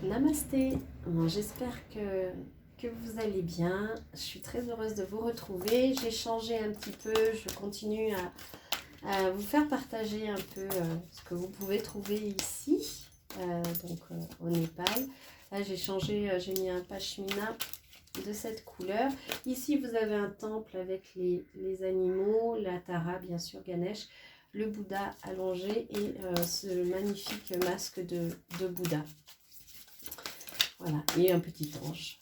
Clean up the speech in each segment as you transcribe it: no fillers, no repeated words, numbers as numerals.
Namasté, bon, j'espère que vous allez bien. Je suis très heureuse de vous retrouver. J'ai changé un petit peu, je continue à vous faire partager un peu ce que vous pouvez trouver ici, au Népal. Là j'ai changé, j'ai mis un pashmina de cette couleur. Ici vous avez un temple avec les animaux, la Tara bien sûr, Ganesh, le Bouddha allongé et ce magnifique masque de Bouddha. Voilà, et un petit ange.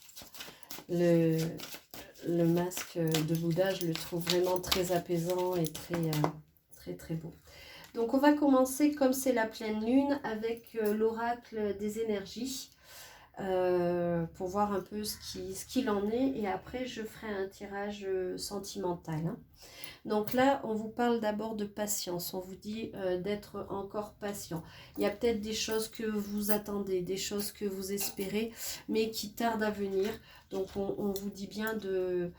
Le masque de Bouddha, je le trouve vraiment très apaisant et très beau. Donc on va commencer, comme c'est la pleine lune, avec l'oracle des énergies, pour voir un peu ce qu'il en est, et après je ferai un tirage sentimental, hein. Donc là, on vous parle d'abord de patience. On vous dit d'être encore patient. Il y a peut-être des choses que vous attendez, des choses que vous espérez, mais qui tardent à venir. Donc on vous dit bien de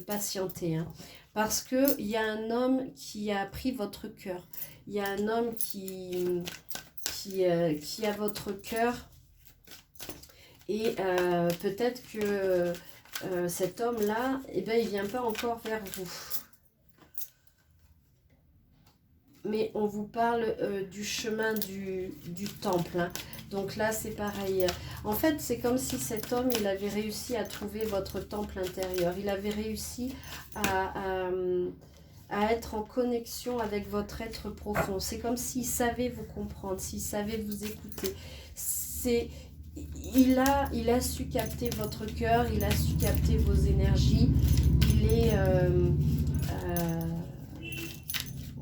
patienter, hein. Parce qu'il y a un homme qui a pris votre cœur. Il y a un homme qui a votre cœur. Et peut-être que cet homme-là, eh ben, il ne vient pas encore vers vous. Mais on vous parle du chemin du temple, hein. Donc là, c'est pareil. En fait, c'est comme si cet homme, il avait réussi à trouver votre temple intérieur. Il avait réussi à être en connexion avec votre être profond. C'est comme s'il savait vous comprendre, s'il savait vous écouter. Il a su capter votre cœur, il a su capter vos énergies. Il est...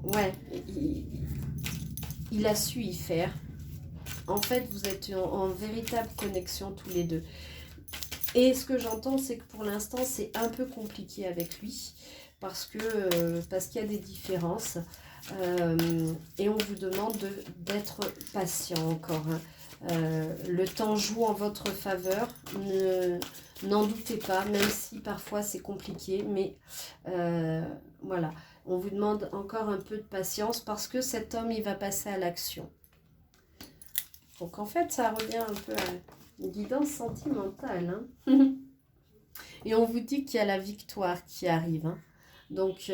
ouais, il a su y faire. En fait, vous êtes en véritable connexion tous les deux. Et ce que j'entends, c'est que pour l'instant, c'est un peu compliqué avec lui. Parce qu'il y a des différences. Et on vous demande d'être patient encore, hein. Le temps joue en votre faveur, n'en doutez pas, même si parfois c'est compliqué, mais voilà, on vous demande encore un peu de patience parce que cet homme, il va passer à l'action. Donc en fait, ça revient un peu à une guidance sentimentale, hein. Et on vous dit qu'il y a la victoire qui arrive, hein. Donc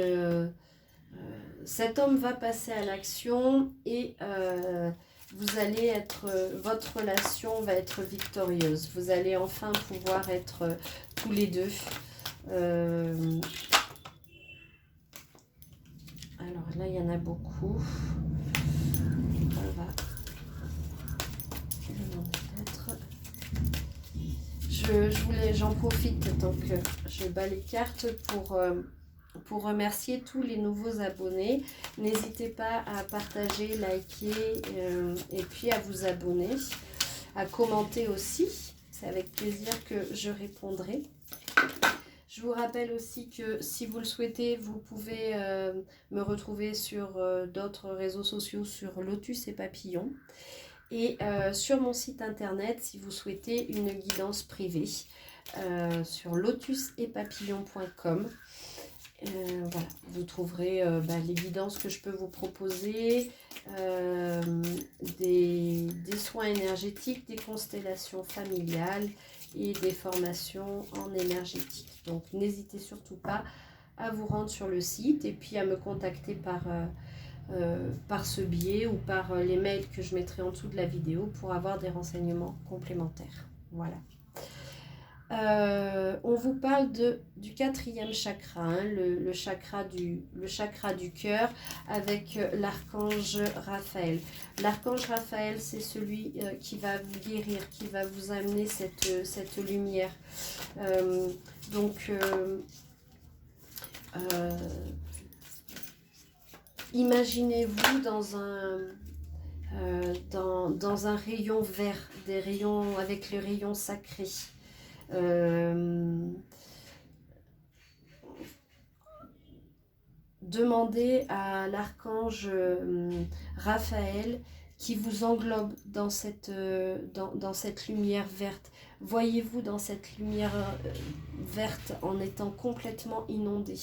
cet homme va passer à l'action et vous allez être, votre relation va être victorieuse. Vous allez enfin pouvoir être tous les deux. Alors là, il y en a beaucoup. On va... J'en profite tant que je bats les cartes pour remercier tous les nouveaux abonnés. N'hésitez pas à partager, liker et puis à vous abonner, à commenter aussi. C'est avec plaisir que je répondrai. Je vous rappelle aussi que si vous le souhaitez, vous pouvez me retrouver sur d'autres réseaux sociaux, sur Lotus et Papillon. Et sur mon site internet, si vous souhaitez une guidance privée, sur lotusetpapillon.com. Voilà, vous trouverez les guidances que je peux vous proposer, des soins énergétiques, des constellations familiales et des formations en énergétique. Donc n'hésitez surtout pas à vous rendre sur le site et puis à me contacter par ce biais ou par les mails que je mettrai en dessous de la vidéo pour avoir des renseignements complémentaires. Voilà. On vous parle du quatrième chakra, hein, le chakra du cœur, avec l'archange Raphaël. L'archange Raphaël, c'est celui qui va vous guérir, qui va vous amener cette lumière. Imaginez-vous dans un rayon vert, des rayons avec les rayons sacrés. Demandez à l'archange Raphaël qui vous englobe dans cette lumière verte. Voyez-vous dans cette lumière verte en étant complètement inondé.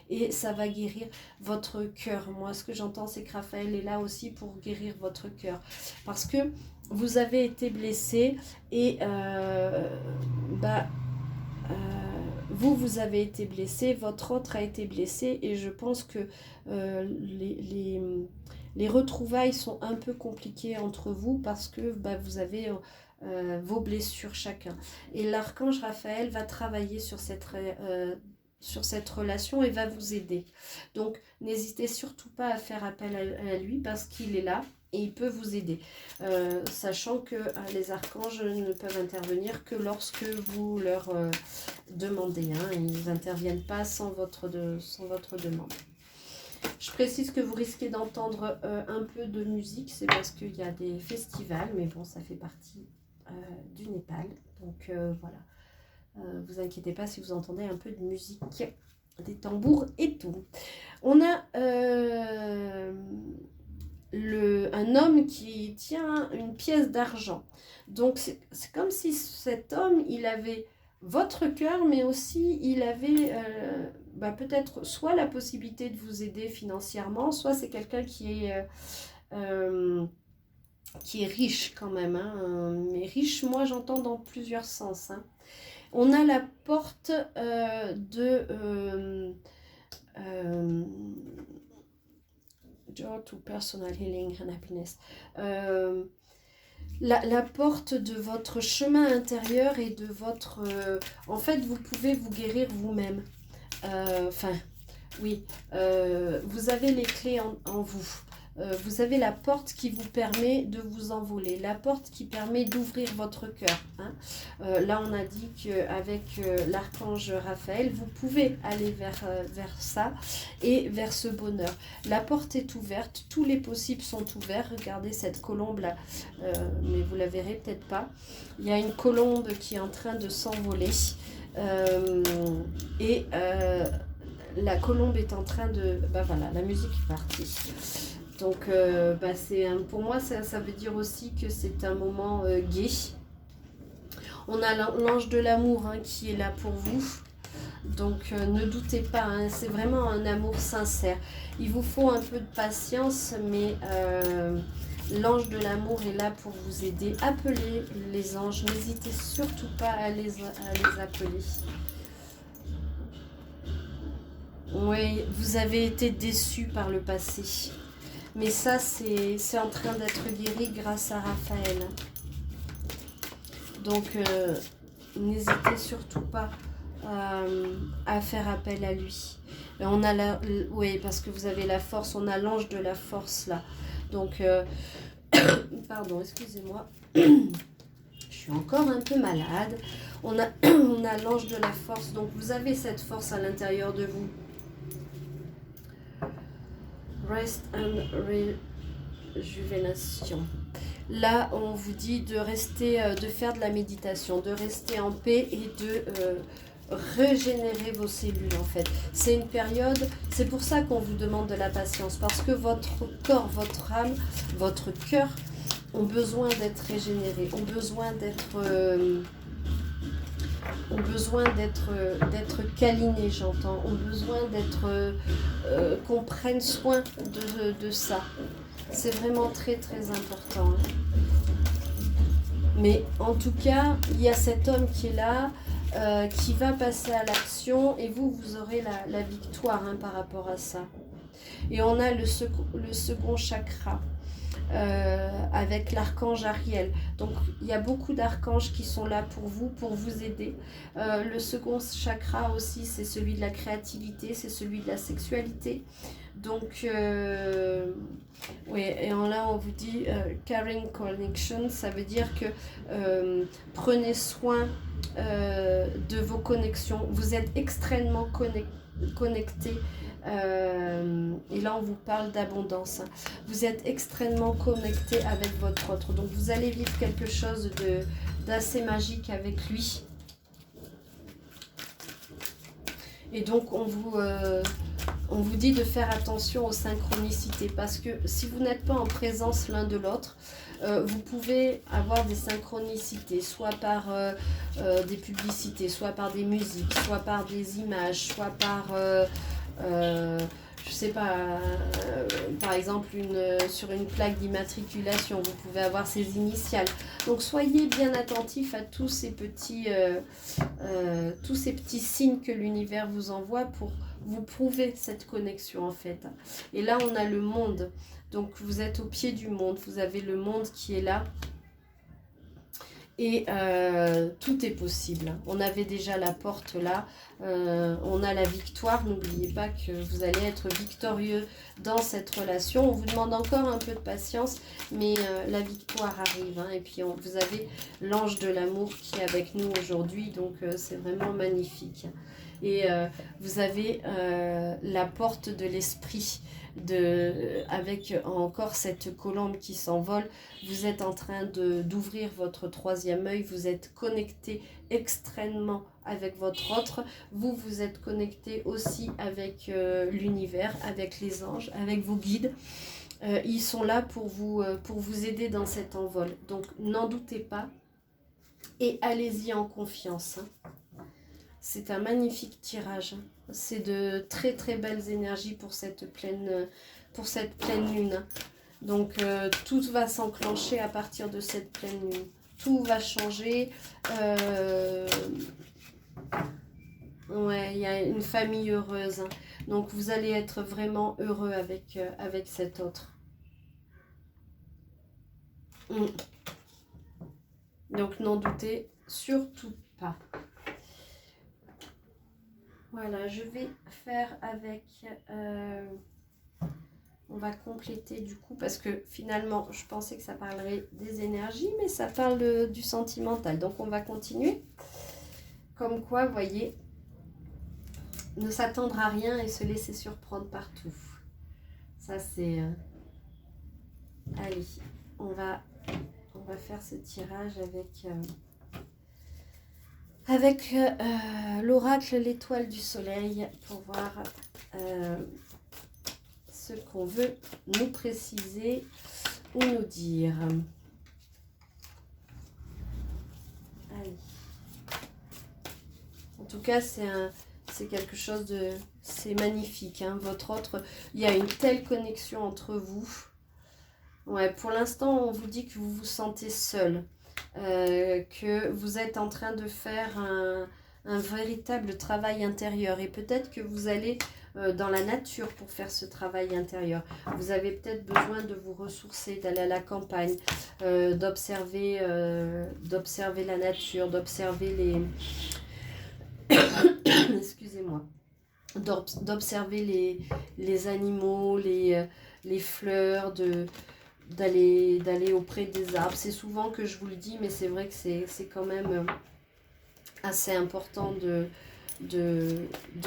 Et ça va guérir votre cœur. Moi, ce que j'entends, c'est que Raphaël est là aussi pour guérir votre cœur. Parce que vous avez été blessé et vous avez été blessé, votre autre a été blessé et je pense que les retrouvailles sont un peu compliquées entre vous parce que vous avez vos blessures chacun. Et l'archange Raphaël va travailler sur cette relation et va vous aider. Donc n'hésitez surtout pas à faire appel à lui parce qu'il est là et il peut vous aider. Sachant que les archanges ne peuvent intervenir que lorsque vous leur demandez. Ils n'interviennent pas sans votre demande. Je précise que vous risquez d'entendre un peu de musique, c'est parce qu'il y a des festivals, mais bon, ça fait partie du Népal. Donc voilà. Vous inquiétez pas si vous entendez un peu de musique, des tambours et tout. On a un homme qui tient une pièce d'argent. Donc c'est comme si cet homme, il avait votre cœur, mais aussi il avait peut-être soit la possibilité de vous aider financièrement, soit c'est quelqu'un qui est riche quand même. Mais riche, moi j'entends dans plusieurs sens. On a la porte Door to Personal Healing and Happiness. La porte de votre chemin intérieur et de votre... en fait, vous pouvez vous guérir vous-même. Oui. Vous avez les clés en vous. Vous avez la porte qui vous permet de vous envoler, la porte qui permet d'ouvrir votre cœur. Là, on a dit qu'avec l'archange Raphaël, vous pouvez aller vers ça et vers ce bonheur. La porte est ouverte, tous les possibles sont ouverts. Regardez cette colombe-là, mais vous la verrez peut-être pas. Il y a une colombe qui est en train de s'envoler la colombe est en train de... voilà, la musique est partie. Donc, pour moi, ça veut dire aussi que c'est un moment gai. On a l'ange de l'amour qui est là pour vous. Donc, ne doutez pas, c'est vraiment un amour sincère. Il vous faut un peu de patience, mais l'ange de l'amour est là pour vous aider. Appelez les anges, n'hésitez surtout pas à les appeler. Oui, vous avez été déçus par le passé. Mais ça, c'est en train d'être guéri grâce à Raphaël. Donc, n'hésitez surtout pas à faire appel à lui. Et on a oui, parce que vous avez la force, on a l'ange de la force là. Donc, pardon, excusez-moi. Je suis encore un peu malade. On a l'ange de la force. Donc, vous avez cette force à l'intérieur de vous. Rest and rejuvenation. Là, on vous dit de rester, de faire de la méditation, de rester en paix et de régénérer vos cellules en fait. C'est une période, c'est pour ça qu'on vous demande de la patience, parce que votre corps, votre âme, votre cœur ont besoin d'être régénérés, ont besoin d'être câlinés, j'entends, ont besoin qu'on prenne soin de ça. C'est vraiment très très important. Mais en tout cas, il y a cet homme qui est là, qui va passer à l'action et vous aurez la victoire par rapport à ça. Et on a le second chakra. Avec l'archange Ariel. Donc il y a beaucoup d'archanges qui sont là pour vous aider. Le second chakra aussi, c'est celui de la créativité, c'est celui de la sexualité. Donc oui, et là on vous dit caring connection, ça veut dire que prenez soin de vos connexions. Vous êtes extrêmement connectés. Et là on vous parle d'abondance. Vous êtes extrêmement connecté avec votre autre, donc vous allez vivre quelque chose d'assez magique avec lui. Et donc on vous dit de faire attention aux synchronicités, parce que si vous n'êtes pas en présence l'un de l'autre, vous pouvez avoir des synchronicités, soit par des publicités, soit par des musiques, soit par des images, soit par je sais pas, par exemple sur une plaque d'immatriculation, vous pouvez avoir ses initiales. Donc soyez bien attentifs à tous ces petits signes que l'univers vous envoie pour vous prouver cette connexion en fait. Et là on a le monde, donc vous êtes au pied du monde, vous avez le monde qui est là. Et tout est possible. On avait déjà la porte là. On a la victoire. N'oubliez pas que vous allez être victorieux dans cette relation. On vous demande encore un peu de patience, mais la victoire arrive. Hein. Et puis vous avez l'ange de l'amour qui est avec nous aujourd'hui. Donc c'est vraiment magnifique. Et vous avez la porte de l'esprit. Avec encore cette colombe qui s'envole, vous êtes en train d'ouvrir votre troisième œil, vous êtes connecté extrêmement avec votre autre, vous êtes connecté aussi avec l'univers, avec les anges, avec vos guides. Ils sont là pour vous aider dans cet envol, donc n'en doutez pas et allez-y en confiance. C'est un magnifique tirage. C'est de très très belles énergies pour cette pleine lune. Donc tout va s'enclencher à partir de cette pleine lune. Tout va changer. Ouais, il y a une famille heureuse. Donc vous allez être vraiment heureux avec cet autre. Donc n'en doutez surtout pas. Voilà, je vais faire avec... on va compléter du coup, parce que finalement, je pensais que ça parlerait des énergies, mais ça parle du sentimental. Donc, on va continuer. Comme quoi, vous voyez, ne s'attendre à rien et se laisser surprendre partout. Ça, c'est... Allez, on va faire ce tirage avec l'oracle, l'étoile du soleil, pour voir ce qu'on veut nous préciser ou nous dire. Allez. En tout cas, c'est quelque chose de... C'est magnifique, hein, votre autre. Il y a une telle connexion entre vous. Ouais, pour l'instant, on vous dit que vous vous sentez seul. Que vous êtes en train de faire un véritable travail intérieur. Et peut-être que vous allez dans la nature pour faire ce travail intérieur. Vous avez peut-être besoin de vous ressourcer, d'aller à la campagne, d'observer la nature, d'observer les... Excusez-moi. D'observer les animaux, les fleurs, d'aller auprès des arbres. C'est souvent que je vous le dis, mais c'est vrai que c'est quand même assez important de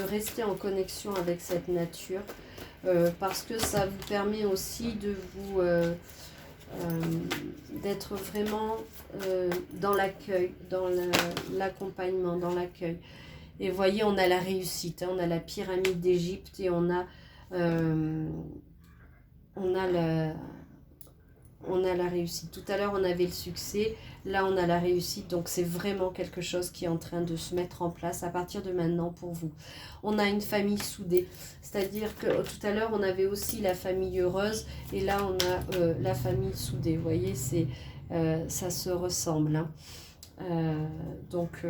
rester en connexion avec cette nature, parce que ça vous permet aussi de vous d'être vraiment dans l'accueil, dans l'accompagnement, dans l'accueil. Et vous voyez, on a la réussite, hein, on a la pyramide d'Égypte et on a la réussite. Tout à l'heure, on avait le succès. Là, on a la réussite. Donc, c'est vraiment quelque chose qui est en train de se mettre en place à partir de maintenant pour vous. On a une famille soudée. C'est-à-dire que tout à l'heure, on avait aussi la famille heureuse. Et là, on a la famille soudée. Vous voyez, ça se ressemble. Hein. Donc,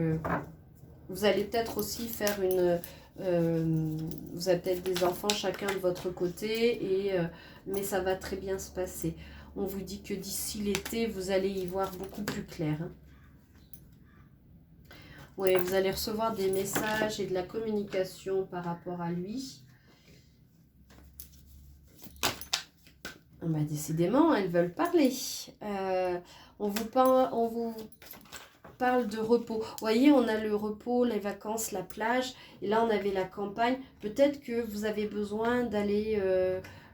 vous allez peut-être aussi faire vous avez peut-être des enfants chacun de votre côté. Mais ça va très bien se passer. On vous dit que d'ici l'été, vous allez y voir beaucoup plus clair. Hein. Oui, vous allez recevoir des messages et de la communication par rapport à lui. Bah, décidément, elles veulent parler. On vous parle de repos. Vous voyez, on a le repos, les vacances, la plage. Et là, on avait la campagne. Peut-être que vous avez besoin d'aller...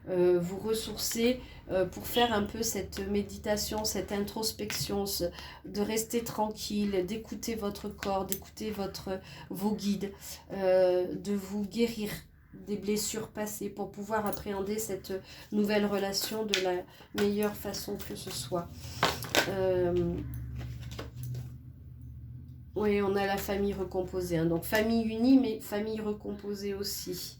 vous ressourcer pour faire un peu cette méditation, cette introspection, de rester tranquille, d'écouter votre corps, d'écouter vos guides, de vous guérir des blessures passées pour pouvoir appréhender cette nouvelle relation de la meilleure façon que ce soit. Oui, on a la famille recomposée, hein, donc famille unie mais famille recomposée aussi.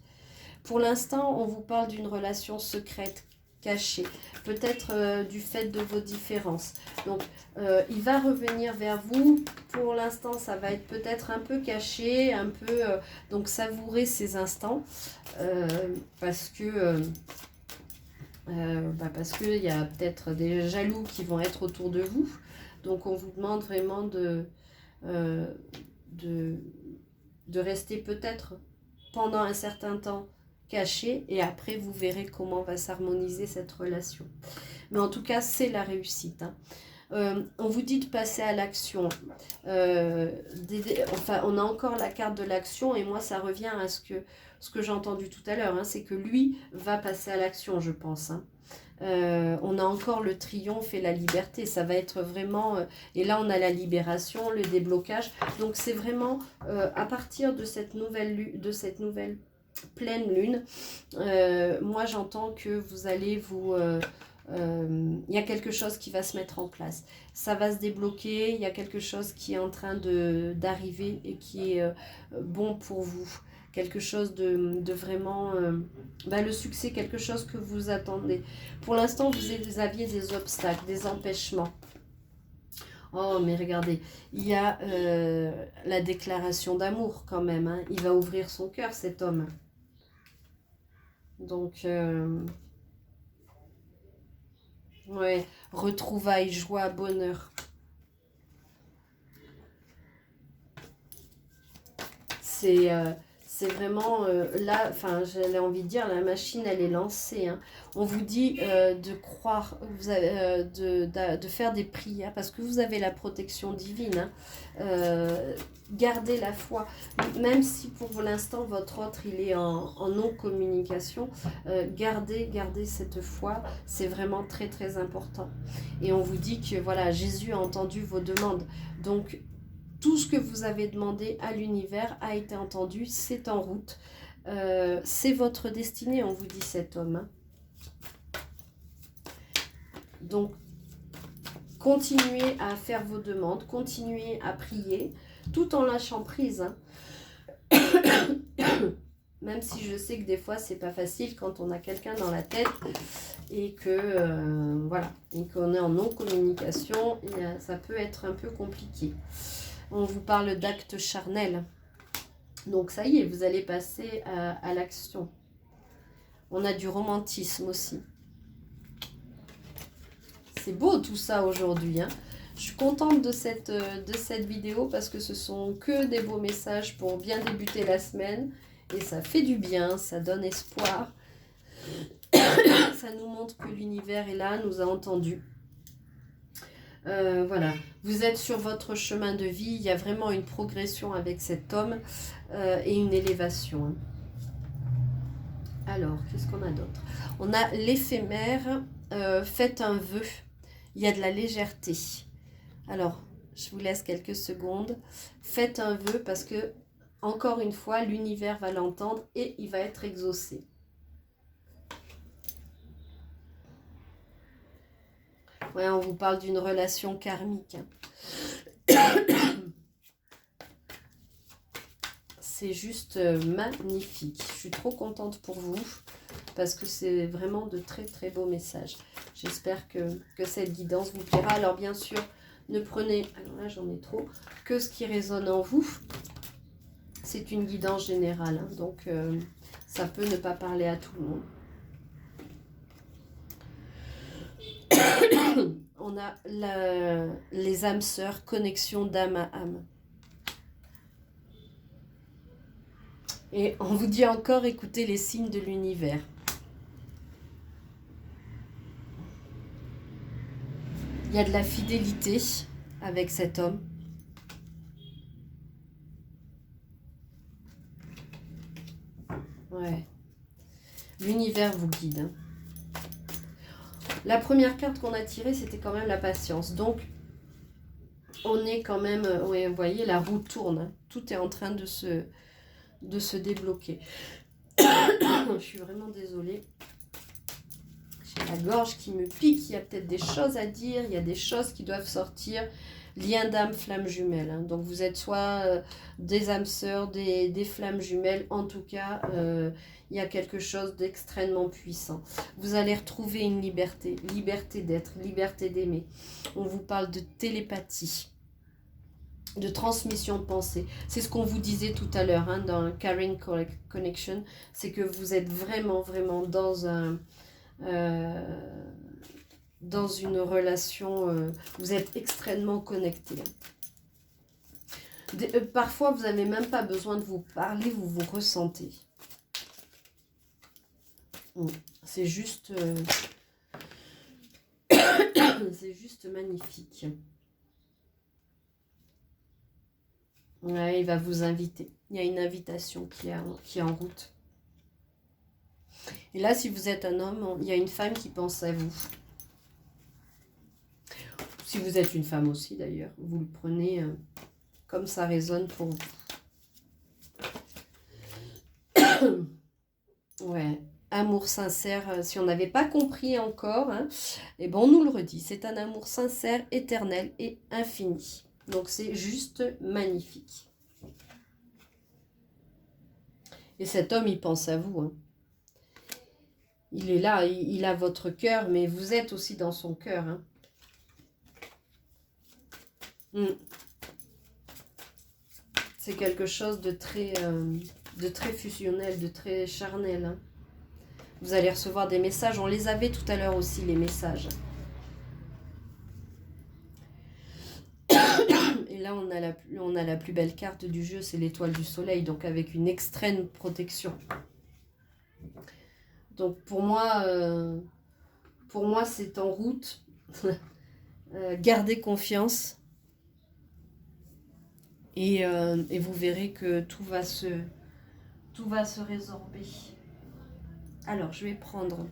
Pour l'instant, on vous parle d'une relation secrète, cachée, peut-être du fait de vos différences. Donc, il va revenir vers vous. Pour l'instant, ça va être peut-être un peu caché, un peu... donc, savourez ces instants parce que... parce qu'il y a peut-être des jaloux qui vont être autour de vous. Donc, on vous demande vraiment de rester peut-être pendant un certain temps caché et après, vous verrez comment va s'harmoniser cette relation. Mais en tout cas, c'est la réussite. On vous dit de passer à l'action. Enfin, on a encore la carte de l'action et moi, ça revient à ce que j'ai entendu tout à l'heure. C'est que lui va passer à l'action, je pense. On a encore le triomphe et la liberté. Ça va être vraiment... et là, on a la libération, le déblocage. Donc, c'est vraiment à partir de cette nouvelle pleine lune, moi, j'entends que vous allez vous... il y a quelque chose qui va se mettre en place. Ça va se débloquer, il y a quelque chose qui est en train d'arriver et qui est bon pour vous. Quelque chose de vraiment... le succès, quelque chose que vous attendez. Pour l'instant, vous aviez des obstacles, des empêchements. Oh, mais regardez, il y a la déclaration d'amour quand même. Hein. Il va ouvrir son cœur, cet homme. Donc... ouais, retrouvailles, joie, bonheur. C'est vraiment là, enfin j'avais envie de dire, la machine elle est lancée. Hein. On vous dit de croire, de faire des prières parce que vous avez la protection divine. Hein. Gardez la foi, même si pour l'instant votre autre il est en non-communication, gardez cette foi, c'est vraiment très très important. Et on vous dit que voilà, Jésus a entendu vos demandes, donc tout ce que vous avez demandé à l'univers a été entendu, c'est en route. C'est votre destinée, on vous dit cet homme. Hein. Donc, continuez à faire vos demandes, continuez à prier, tout en lâchant prise. Hein. Même si je sais que des fois, c'est pas facile quand on a quelqu'un dans la tête et que, voilà, et qu'on est en non-communication, ça peut être un peu compliqué. On vous parle d'actes charnels. Donc ça y est, vous allez passer à l'action. On a du romantisme aussi. C'est beau tout ça aujourd'hui. Hein. Je suis contente de cette vidéo parce que ce sont que des beaux messages pour bien débuter la semaine. Et ça fait du bien, ça donne espoir. Ça nous montre que l'univers est là, nous a entendus. Voilà, vous êtes sur votre chemin de vie, il y a vraiment une progression avec cet homme et une élévation. Hein. Alors, qu'est-ce qu'on a d'autre? On a l'éphémère, faites un vœu, il y a de la légèreté. Alors, je vous laisse quelques secondes, faites un vœu parce que, encore une fois, l'univers va l'entendre et il va être exaucé. Ouais, on vous parle d'une relation karmique. C'est juste magnifique. Je suis trop contente pour vous parce que c'est vraiment de très très beaux messages. J'espère que cette guidance vous plaira. Alors bien sûr, ne prenez, alors là j'en ai trop, que ce qui résonne en vous. C'est une guidance générale, hein, donc ça peut ne pas parler à tout le monde. On a les âmes sœurs, connexion d'âme à âme. Et on vous dit encore, écoutez les signes de l'univers. Il y a de la fidélité avec cet homme. Ouais. L'univers vous guide. Hein. La première carte qu'on a tirée, c'était quand même la patience. Donc, on est quand même... ouais, vous voyez, la roue tourne. Hein. Tout est en train de se débloquer. Je suis vraiment désolée. J'ai la gorge qui me pique. Il y a peut-être des choses à dire. Il y a des choses qui doivent sortir. Lien d'âme, flamme jumelle. Hein. Donc vous êtes soit des âmes sœurs, des flammes jumelles. En tout cas, il y a quelque chose d'extrêmement puissant. Vous allez retrouver une liberté. Liberté d'être, liberté d'aimer. On vous parle de télépathie, de transmission de pensée. C'est ce qu'on vous disait tout à l'heure hein, dans Caring Connection. C'est que vous êtes vraiment, vraiment dans un... dans une relation, vous êtes extrêmement connecté. Parfois, vous n'avez même pas besoin de vous parler, vous vous ressentez. C'est juste... c'est juste magnifique. Ouais, il va vous inviter. Il y a une invitation qui est en route. Et là, si vous êtes un homme, il y a une femme qui pense à vous. Si vous êtes une femme aussi, d'ailleurs, vous le prenez comme ça résonne pour vous. Ouais, amour sincère. Si on n'avait pas compris encore, hein, et bon, on nous le redit. C'est un amour sincère, éternel et infini. Donc, c'est juste magnifique. Et cet homme, il pense à vous. Hein. Il est là, il a votre cœur, mais vous êtes aussi dans son cœur. Hein. C'est quelque chose de très fusionnel, de très charnel. Hein. Vous allez recevoir des messages. On les avait tout à l'heure aussi, les messages. Et là, on a la plus belle carte du jeu, c'est l'étoile du soleil, donc avec une extrême protection. Donc pour moi c'est en route. Gardez confiance. Et vous verrez que tout va se résorber. Alors, je vais prendre